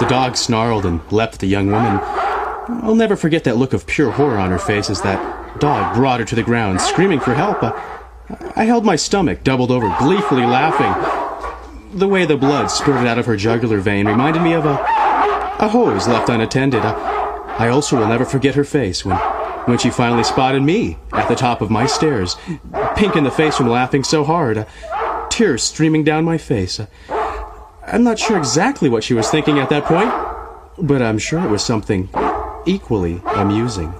The dog snarled and leapt at the young woman. I'll never forget that look of pure horror on her face as that dog brought her to the ground, screaming for help. I held my stomach, doubled over, gleefully laughing. The way the blood spurted out of her jugular vein reminded me of a hose left unattended. I also will never forget her face when she finally spotted me at the top of my stairs, pink in the face from laughing so hard, tears streaming down my face. I'm not sure exactly what she was thinking at that point, but I'm sure it was something equally amusing.